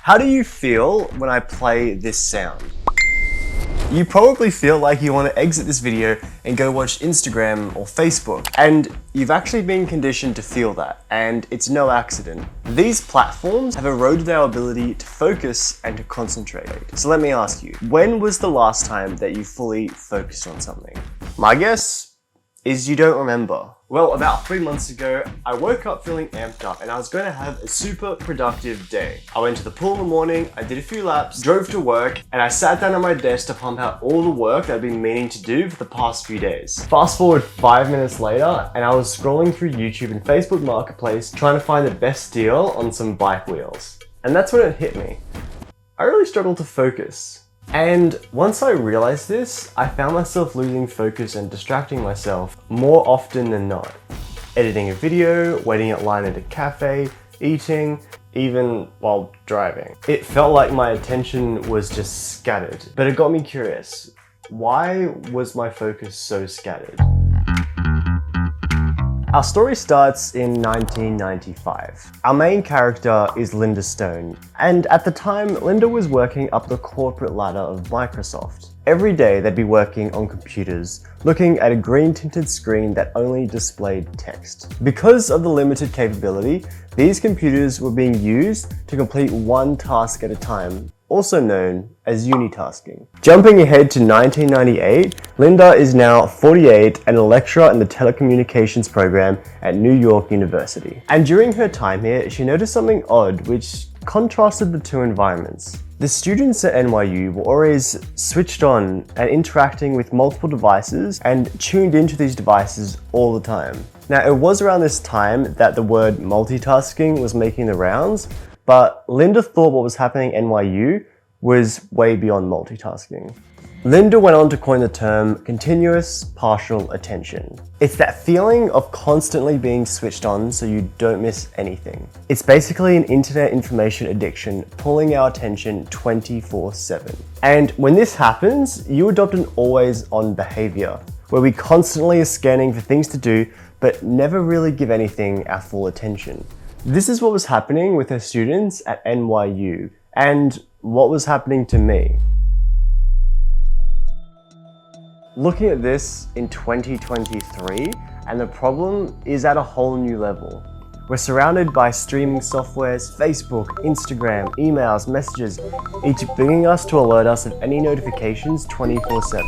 How do you feel when I play this sound? You probably feel like you want to exit this video and go watch Instagram or Facebook. And you've actually been conditioned to feel that, and it's no accident. These platforms have eroded our ability to focus and to concentrate. So let me ask you, when was the last time that you fully focused on something? My guess is you don't remember. Well, about 3 months ago, I woke up feeling amped up and I was going to have a super productive day. I went to the pool in the morning, I did a few laps, drove to work, and I sat down at my desk to pump out all the work that I've been meaning to do for the past few days. Fast forward 5 minutes later, and I was scrolling through YouTube and Facebook Marketplace trying to find the best deal on some bike wheels. And that's when it hit me. I really struggled to focus. And once I realized this, I found myself losing focus and distracting myself more often than not. Editing a video, waiting in line at a cafe, eating, even while driving. It felt like my attention was just scattered, but it got me curious. Why was my focus so scattered? Our story starts in 1995. Our main character is Linda Stone, and at the time, Linda was working up the corporate ladder of Microsoft. Every day they'd be working on computers, looking at a green tinted screen that only displayed text. Because of the limited capability, these computers were being used to complete one task at a time, also known as unitasking. Jumping ahead to 1998, Linda is now 48 and a lecturer in the telecommunications program at New York University. And during her time here, she noticed something odd which contrasted the two environments. The students at NYU were always switched on and interacting with multiple devices and tuned into these devices all the time. Now, it was around this time that the word multitasking was making the rounds, but Linda thought what was happening at NYU was way beyond multitasking. Linda went on to coin the term continuous partial attention. It's that feeling of constantly being switched on so you don't miss anything. It's basically an internet information addiction pulling our attention 24/7. And when this happens, you adopt an always on behavior, where we constantly are scanning for things to do, but never really give anything our full attention. This is what was happening with her students at NYU, and what was happening to me. Looking at this in 2023, and the problem is at a whole new level. We're surrounded by streaming softwares, Facebook, Instagram, emails, messages, each bringing us to alert us of any notifications 24/7.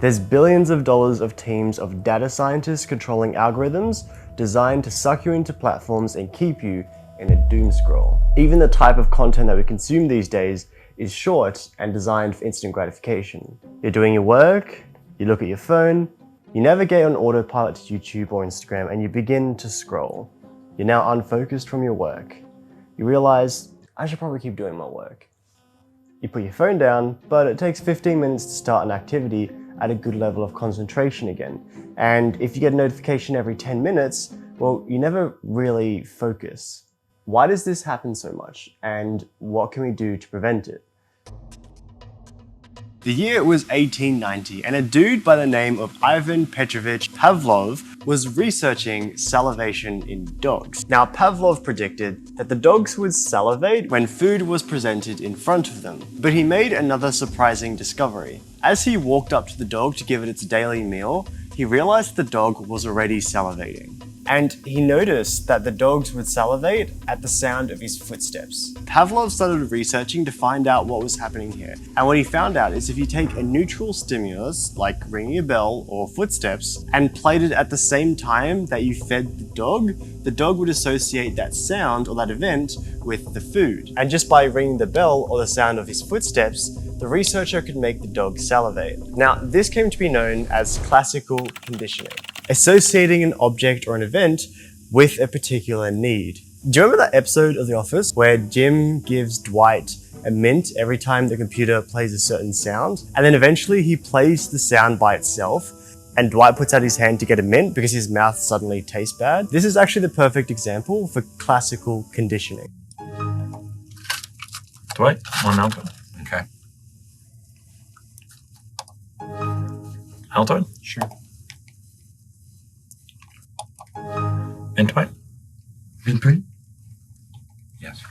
There's billions of dollars of teams of data scientists controlling algorithms designed to suck you into platforms and keep you in a doom scroll. Even the type of content that we consume these days is short and designed for instant gratification. You're doing your work, you look at your phone, you navigate on autopilot to YouTube or Instagram, and you begin to scroll. You're now unfocused from your work. You realize, I should probably keep doing my work. You put your phone down, but it takes 15 minutes to start an activity at a good level of concentration again. And if you get a notification every 10 minutes, well, you never really focus. Why does this happen so much? And what can we do to prevent it? The year was 1890, and a dude by the name of Ivan Petrovich Pavlov was researching salivation in dogs. Now, Pavlov predicted that the dogs would salivate when food was presented in front of them. But he made another surprising discovery. As he walked up to the dog to give it its daily meal, he realized the dog was already salivating. And he noticed that the dogs would salivate at the sound of his footsteps. Pavlov started researching to find out what was happening here. And what he found out is if you take a neutral stimulus, like ringing a bell or footsteps, and played it at the same time that you fed the dog would associate that sound or that event with the food. And just by ringing the bell or the sound of his footsteps, the researcher could make the dog salivate. Now, this came to be known as classical conditioning, associating an object or an event with a particular need. Do you remember that episode of The Office where Jim gives Dwight a mint every time the computer plays a certain sound? And then eventually he plays the sound by itself, and Dwight puts out his hand to get a mint because his mouth suddenly tastes bad. This is actually the perfect example for classical conditioning. Dwight, one alto. Okay. Alto? Sure. Mint Dwight? Mint, right? Yes.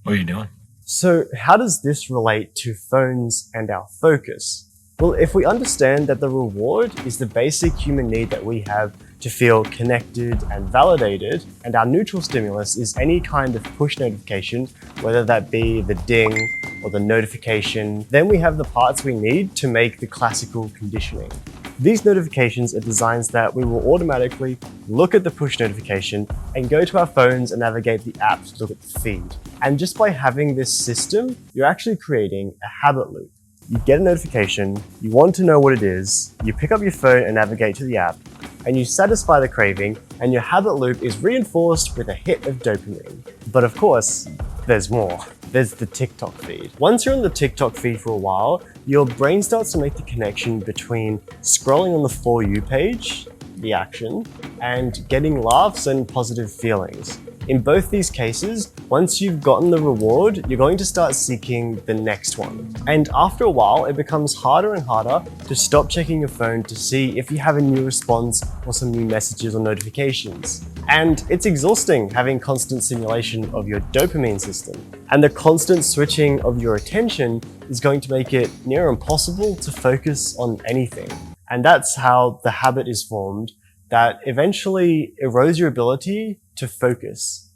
What are you doing? So how does this relate to phones and our focus? Well, if we understand that the reward is the basic human need that we have to feel connected and validated, and our neutral stimulus is any kind of push notification, whether that be the ding or the notification, then we have the parts we need to make the classical conditioning. These notifications are designs that we will automatically look at the push notification and go to our phones and navigate the app to look at the feed. And just by having this system, you're actually creating a habit loop. You get a notification, you want to know what it is, you pick up your phone and navigate to the app, and you satisfy the craving, and your habit loop is reinforced with a hit of dopamine. But of course, there's more. There's the TikTok feed. Once you're on the TikTok feed for a while, your brain starts to make the connection between scrolling on the For You page, the action, and getting laughs and positive feelings. In both these cases, once you've gotten the reward, you're going to start seeking the next one. And after a while, it becomes harder and harder to stop checking your phone to see if you have a new response or some new messages or notifications. And it's exhausting having constant stimulation of your dopamine system. And the constant switching of your attention is going to make it near impossible to focus on anything. And that's how the habit is formed that eventually erodes your ability to focus.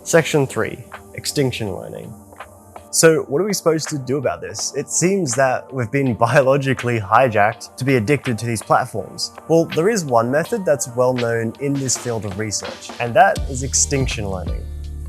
Section 3, Extinction learning. So what are we supposed to do about this? It seems that we've been biologically hijacked to be addicted to these platforms. Well, there is one method that's well known in this field of research, and that is extinction learning.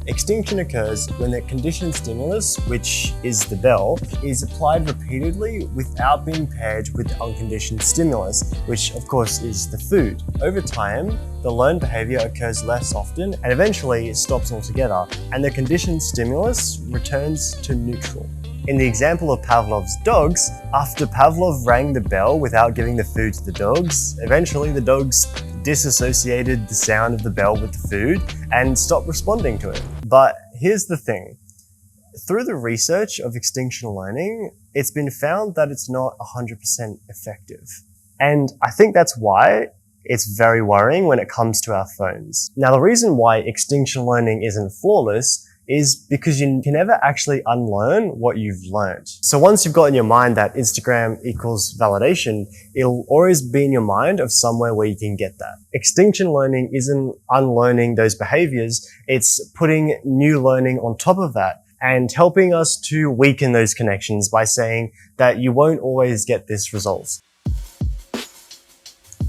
Extinction occurs when the conditioned stimulus, which is the bell, is applied repeatedly without being paired with unconditioned stimulus, which of course is the food. Over time, the learned behavior occurs less often and eventually it stops altogether, and the conditioned stimulus returns to neutral. In the example of Pavlov's dogs, after Pavlov rang the bell without giving the food to the dogs, eventually the dogs disassociated the sound of the bell with the food and stopped responding to it. But here's the thing. Through the research of extinction learning, it's been found that it's not 100% effective. And I think that's why it's very worrying when it comes to our phones. Now, the reason why extinction learning isn't flawless is because you can never actually unlearn what you've learned. So once you've got in your mind that Instagram equals validation, it'll always be in your mind of somewhere where you can get that. Extinction learning isn't unlearning those behaviors, it's putting new learning on top of that and helping us to weaken those connections by saying that you won't always get this result.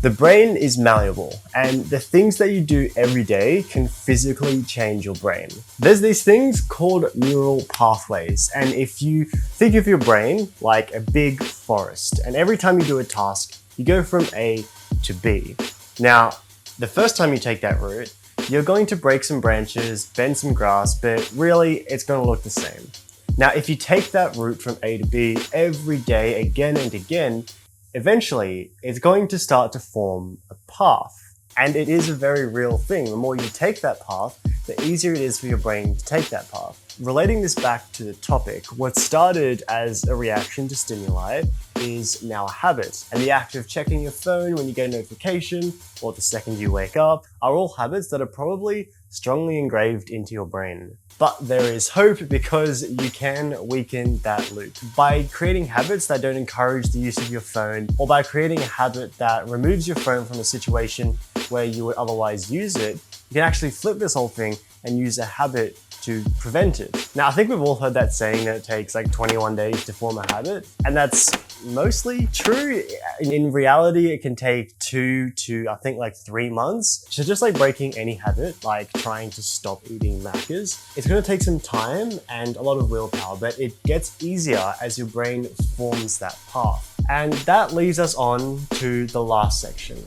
The brain is malleable, and the things that you do every day can physically change your brain. There's these things called neural pathways, and if you think of your brain like a big forest, and every time you do a task, you go from A to B. Now, the first time you take that route, you're going to break some branches, bend some grass, but really it's going to look the same. Now, if you take that route from A to B every day, again and again, eventually, it's going to start to form a path. And it is a very real thing. The more you take that path, the easier it is for your brain to take that path. Relating this back to the topic, what started as a reaction to stimuli is now a habit. And the act of checking your phone when you get a notification or the second you wake up are all habits that are probably strongly engraved into your brain. But there is hope because you can weaken that loop. By creating habits that don't encourage the use of your phone, or by creating a habit that removes your phone from a situation where you would otherwise use it, you can actually flip this whole thing and use a habit to prevent it. Now, I think we've all heard that saying that it takes like 21 days to form a habit, and that's mostly true. In reality, it can take 2 to I think like 3 months. So just like breaking any habit, like trying to stop eating Maccas, it's gonna take some time and a lot of willpower, but it gets easier as your brain forms that path. And that leads us on to the last section.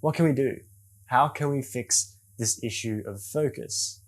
What can we do? How can we fix this issue of focus?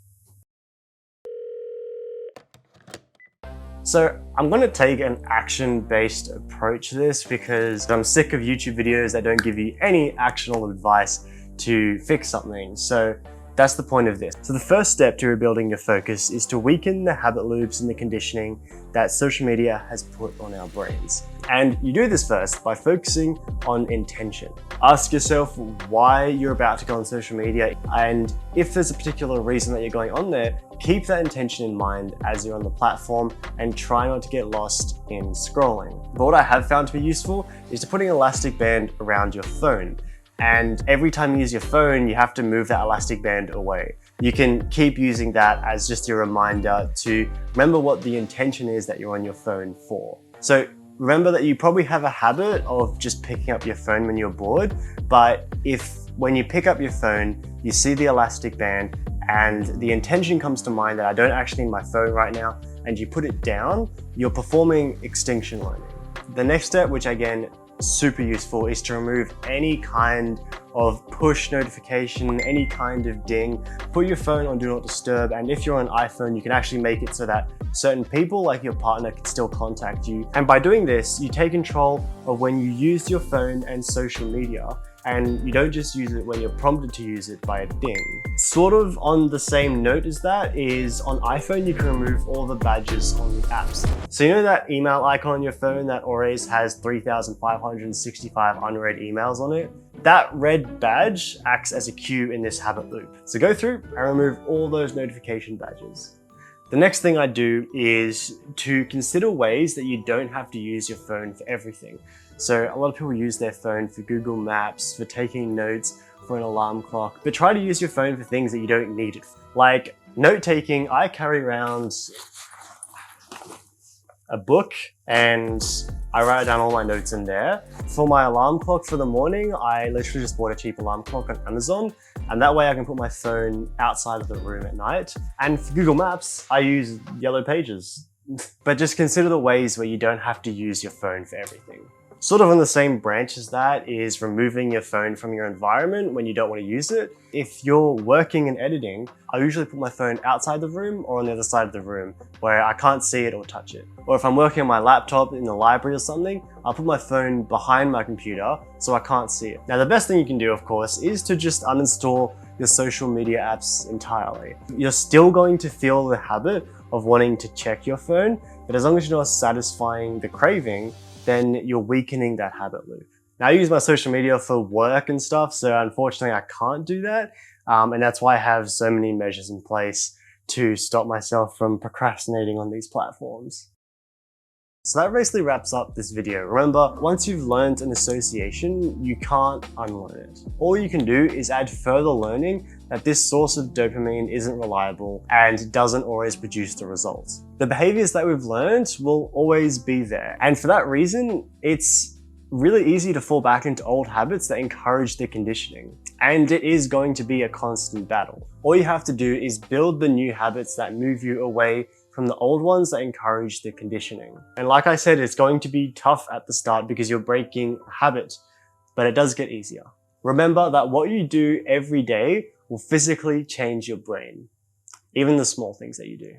So I'm going to take an action-based approach to this because I'm sick of YouTube videos that don't give you any actionable advice to fix something. So That's the point of this. So the first step to rebuilding your focus is to weaken the habit loops and the conditioning that social media has put on our brains. And you do this first by focusing on intention. Ask yourself why you're about to go on social media, and if there's a particular reason that you're going on there, keep that intention in mind as you're on the platform and try not to get lost in scrolling. But what I have found to be useful is to put an elastic band around your phone. And every time you use your phone, you have to move that elastic band away. You can keep using that as just your reminder to remember what the intention is that you're on your phone for. So remember that you probably have a habit of just picking up your phone when you're bored, but when you pick up your phone, you see the elastic band and the intention comes to mind that I don't actually need my phone right now, and you put it down, you're performing extinction learning. The next step, which again, super useful, is to remove any kind of push notification, any kind of ding. Put your phone on Do Not Disturb, and if you're on iPhone, you can actually make it so that certain people, like your partner, can still contact you. And by doing this, you take control of when you use your phone and social media, and you don't just use it when you're prompted to use it by a ding. Sort of on the same note as that is on iPhone, you can remove all the badges on the apps. So you know that email icon on your phone that always has 3,565 unread emails on it? That red badge acts as a cue in this habit loop. So go through and remove all those notification badges. The next thing I do is to consider ways that you don't have to use your phone for everything. So a lot of people use their phone for Google Maps, for taking notes, for an alarm clock, but try to use your phone for things that you don't need it for. Like note taking, I carry around a book and I write down all my notes in there. For my alarm clock for the morning, I literally just bought a cheap alarm clock on Amazon, and that way I can put my phone outside of the room at night. And for Google Maps, I use Yellow Pages. But just consider the ways where you don't have to use your phone for everything. Sort of on the same branch as that is removing your phone from your environment when you don't want to use it. If you're working and editing, I usually put my phone outside the room or on the other side of the room where I can't see it or touch it. Or if I'm working on my laptop in the library or something, I'll put my phone behind my computer so I can't see it. Now the best thing you can do, of course, is to just uninstall your social media apps entirely. You're still going to feel the habit of wanting to check your phone, but as long as you're not satisfying the craving, then you're weakening that habit loop. Now I use my social media for work and stuff, so unfortunately I can't do that. And that's why I have so many measures in place to stop myself from procrastinating on these platforms. So that basically wraps up this video. Remember, once you've learned an association, you can't unlearn it. All you can do is add further learning that this source of dopamine isn't reliable and doesn't always produce the results. The behaviors that we've learned will always be there. And for that reason, it's really easy to fall back into old habits that encourage the conditioning. And it is going to be a constant battle. All you have to do is build the new habits that move you away from the old ones that encourage the conditioning. And like I said, it's going to be tough at the start because you're breaking a habit, but it does get easier. Remember that what you do every day will physically change your brain, even the small things that you do.